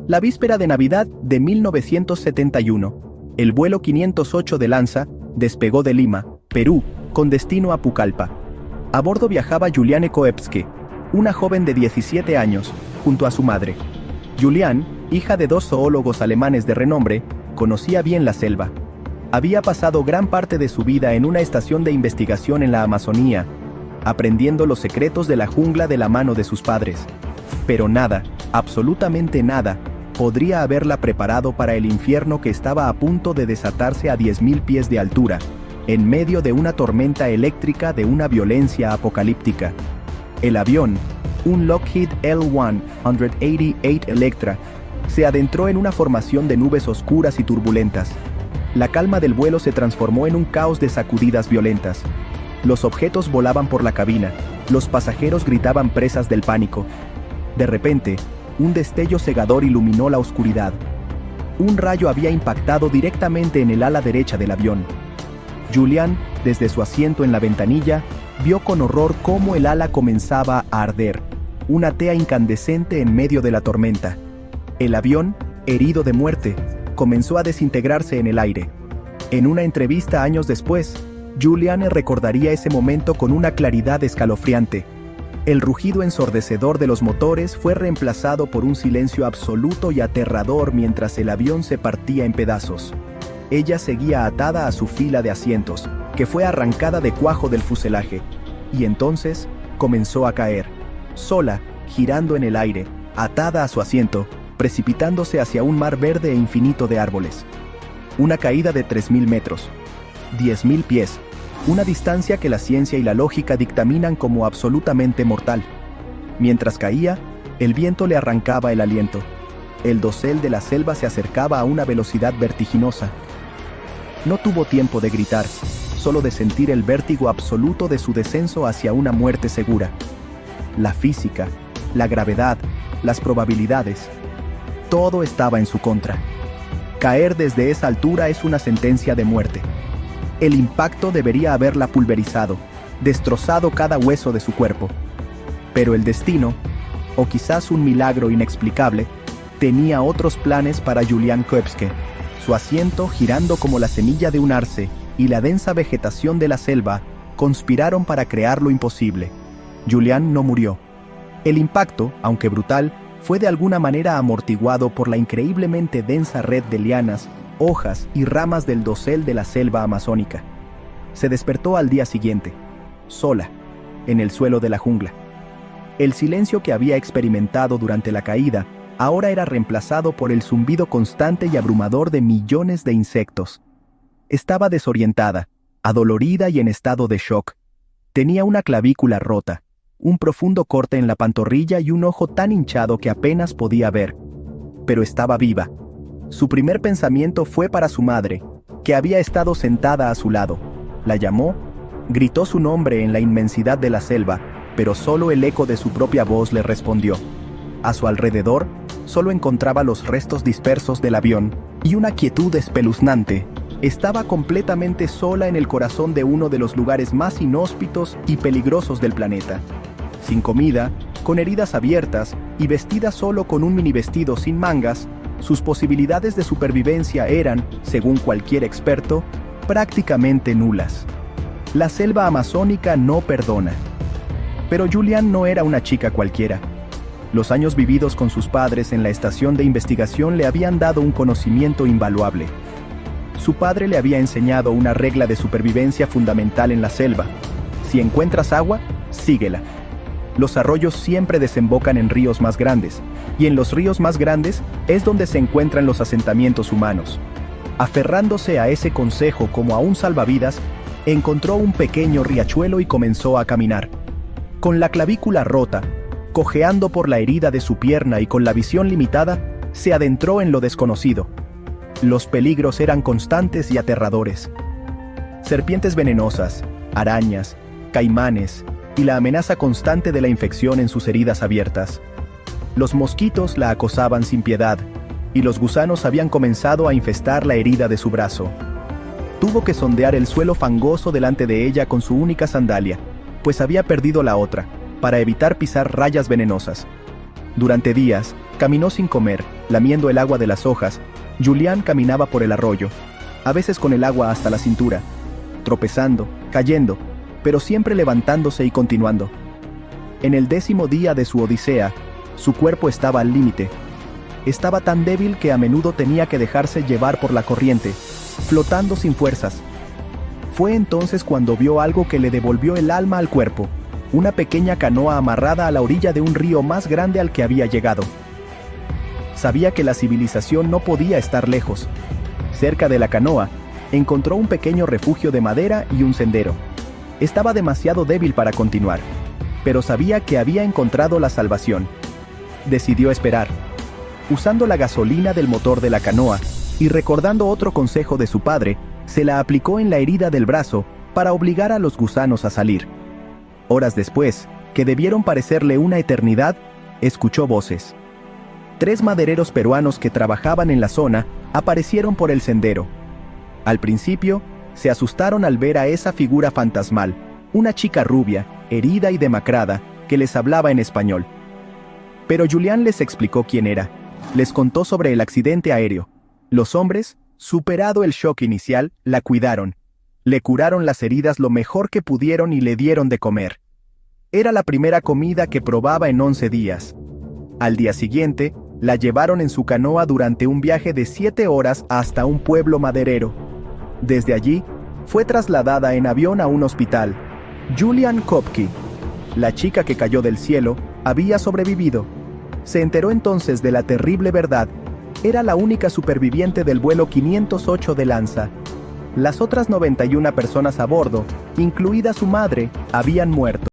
La víspera de Navidad de 1971, el vuelo 508 de Lanza despegó de Lima, Perú, con destino a Pucallpa. A bordo viajaba Juliane Koepske, una joven de 17 años, junto a su madre. Juliane, hija de 2 zoólogos alemanes de renombre, conocía bien la selva. Había pasado gran parte de su vida en una estación de investigación en la Amazonía, aprendiendo los secretos de la jungla de la mano de sus padres. Pero nada, absolutamente nada, podría haberla preparado para el infierno que estaba a punto de desatarse a 10.000 pies de altura, en medio de una tormenta eléctrica de una violencia apocalíptica. El avión, un Lockheed L-188 Electra, se adentró en una formación de nubes oscuras y turbulentas. La calma del vuelo se transformó en un caos de sacudidas violentas. Los objetos volaban por la cabina, los pasajeros gritaban presas del pánico. De repente, un destello cegador iluminó la oscuridad. Un rayo había impactado directamente en el ala derecha del avión. Juliane, desde su asiento en la ventanilla, vio con horror cómo el ala comenzaba a arder, una tea incandescente en medio de la tormenta. El avión, herido de muerte, comenzó a desintegrarse en el aire. En una entrevista años después, Juliane recordaría ese momento con una claridad escalofriante. El rugido ensordecedor de los motores fue reemplazado por un silencio absoluto y aterrador mientras el avión se partía en pedazos. Ella seguía atada a su fila de asientos, que fue arrancada de cuajo del fuselaje, y entonces comenzó a caer, sola, girando en el aire, atada a su asiento, precipitándose hacia un mar verde e infinito de árboles. Una caída de 3.000 metros, 10.000 pies, una distancia que la ciencia y la lógica dictaminan como absolutamente mortal. Mientras caía, el viento le arrancaba el aliento. El dosel de la selva se acercaba a una velocidad vertiginosa. No tuvo tiempo de gritar, solo de sentir el vértigo absoluto de su descenso hacia una muerte segura. La física, la gravedad, las probabilidades, todo estaba en su contra. Caer desde esa altura es una sentencia de muerte. El impacto debería haberla pulverizado, destrozado cada hueso de su cuerpo. Pero el destino, o quizás un milagro inexplicable, tenía otros planes para Juliane Koepske. Su asiento, girando como la semilla de un arce, y la densa vegetación de la selva conspiraron para crear lo imposible. Juliane no murió. El impacto, aunque brutal, fue de alguna manera amortiguado por la increíblemente densa red de lianas, hojas y ramas del dosel de la selva amazónica. Se despertó al día siguiente, sola, en el suelo de la jungla. El silencio que había experimentado durante la caída ahora era reemplazado por el zumbido constante y abrumador de millones de insectos. Estaba desorientada, adolorida y en estado de shock. Tenía una clavícula rota, un profundo corte en la pantorrilla y un ojo tan hinchado que apenas podía ver. Pero estaba viva. Su primer pensamiento fue para su madre, que había estado sentada a su lado. La llamó, gritó su nombre en la inmensidad de la selva, pero solo el eco de su propia voz le respondió. A su alrededor, solo encontraba los restos dispersos del avión, y una quietud espeluznante. Estaba completamente sola en el corazón de uno de los lugares más inhóspitos y peligrosos del planeta. Sin comida, con heridas abiertas y vestida solo con un minivestido sin mangas, sus posibilidades de supervivencia eran, según cualquier experto, prácticamente nulas. La selva amazónica no perdona. Pero Juliane no era una chica cualquiera. Los años vividos con sus padres en la estación de investigación le habían dado un conocimiento invaluable. Su padre le había enseñado una regla de supervivencia fundamental en la selva. Si encuentras agua, síguela. Los arroyos siempre desembocan en ríos más grandes, y en los ríos más grandes es donde se encuentran los asentamientos humanos. Aferrándose a ese consejo como a un salvavidas, encontró un pequeño riachuelo y comenzó a caminar. Con la clavícula rota, cojeando por la herida de su pierna y con la visión limitada, se adentró en lo desconocido. Los peligros eran constantes y aterradores. Serpientes venenosas, arañas, caimanes, y la amenaza constante de la infección en sus heridas abiertas. Los mosquitos la acosaban sin piedad, y los gusanos habían comenzado a infestar la herida de su brazo. Tuvo que sondear el suelo fangoso delante de ella con su única sandalia, pues había perdido la otra, para evitar pisar rayas venenosas. Durante días, caminó sin comer, Lamiendo el agua de las hojas, Julián caminaba por el arroyo, a veces con el agua hasta la cintura, tropezando, cayendo, pero siempre levantándose y continuando. En el 10º día de su odisea, su cuerpo estaba al límite. Estaba tan débil que a menudo tenía que dejarse llevar por la corriente, flotando sin fuerzas. Fue entonces cuando vio algo que le devolvió el alma al cuerpo, una pequeña canoa amarrada a la orilla de un río más grande al que había llegado. Sabía que la civilización no podía estar lejos. Cerca de la canoa, encontró un pequeño refugio de madera y un sendero. Estaba demasiado débil para continuar, pero sabía que había encontrado la salvación. Decidió esperar. Usando la gasolina del motor de la canoa y recordando otro consejo de su padre, se la aplicó en la herida del brazo para obligar a los gusanos a salir. Horas después, que debieron parecerle una eternidad, escuchó voces. 3 madereros peruanos que trabajaban en la zona aparecieron por el sendero. Al principio, se asustaron al ver a esa figura fantasmal, una chica rubia, herida y demacrada, que les hablaba en español. Pero Julián les explicó quién era. Les contó sobre el accidente aéreo. Los hombres, superado el shock inicial, la cuidaron. Le curaron las heridas lo mejor que pudieron y le dieron de comer. Era la primera comida que probaba en 11 días. Al día siguiente, la llevaron en su canoa durante un viaje de 7 horas hasta un pueblo maderero. Desde allí, fue trasladada en avión a un hospital. Julian Kopke, la chica que cayó del cielo, había sobrevivido. Se enteró entonces de la terrible verdad. Era la única superviviente del vuelo 508 de Lanza. Las otras 91 personas a bordo, incluida su madre, habían muerto.